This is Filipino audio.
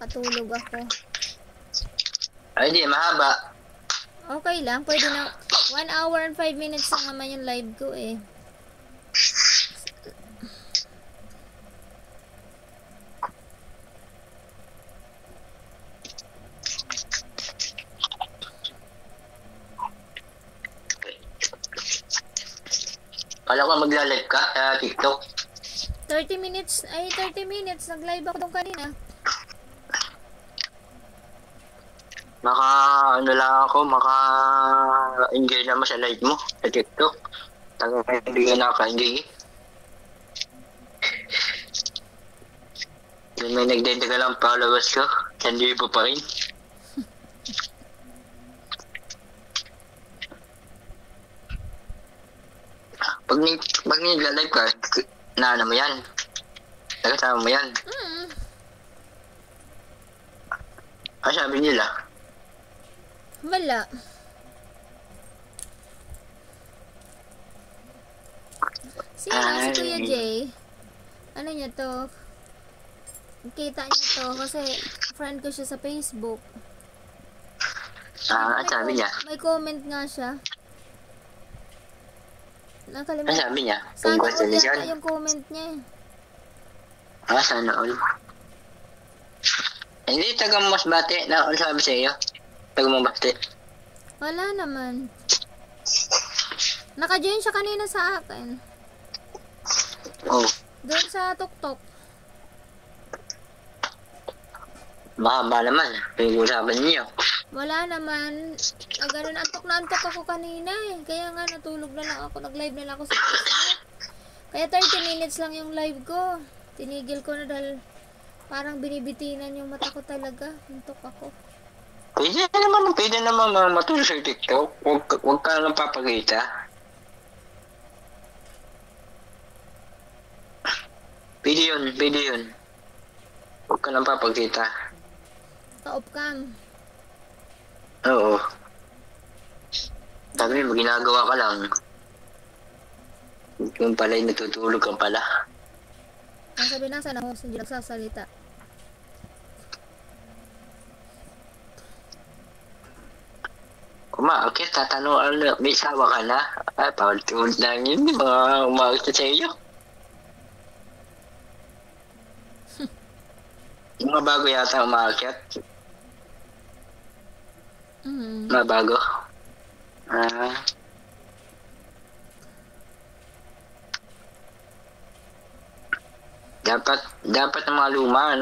Katulog ako. Ay, di, mahaba. Okay lang, pwede na. 1 hour and 5 minutes lang naman yung live ko eh. Kala ko magla-live ka sa TikTok. 30 minutes, nag-live ako doon kanina. Ano lang ako, enjoy naman sa live mo sa TikTok. Tagang hindi ka nakaka-enjoy eh. Yung may nagdadaga lang followers ko, 1,000 pa rin. Pag nagla-live ka, ano mo yan? Nakasama mo yan? Ano sabi nila? Wala. Si Kuya Jay. Ano niya to? Kita niya to kasi friend ko siya sa Facebook. Ano sabi niya? May comment nga siya. Ano sabi niya? Sana all Congratulations. yata yung comment niya eh. Sana all. Hindi, taga Masbate. Ano sabi sa iyo? Taga Masbate. Wala naman. Naka-join siya kanina sa akin. Oh. Doon sa TukTok. Mahaba naman. Pinag-usapan niyo. Wala naman. Ganun, antok na antok ako kanina eh. Kaya nga natulog na lang ako. Nag-live na lang ako sa Facebook. Kaya 30 minutes lang yung live ko. Tinigil ko na dahil parang binibitinan yung mata ko talaga. Antok ako. Pwede naman matulog sa TikTok. Huwag ka lang papakita. Pwede yun. Huwag ka lang papakita. Ka-off cam. Oo. Sabi mo, ginagawa ka lang. Yung pala'y natutulog ka pala. Ang sabi na sana host, hindi nagsasalita. Okay, tatanong may sawa ka na? Ay, paulit-ulit lang yun. Mga umakit sa iyo. Yung mga bago yata umakyat. Mga bago. Dapat ng mga luma,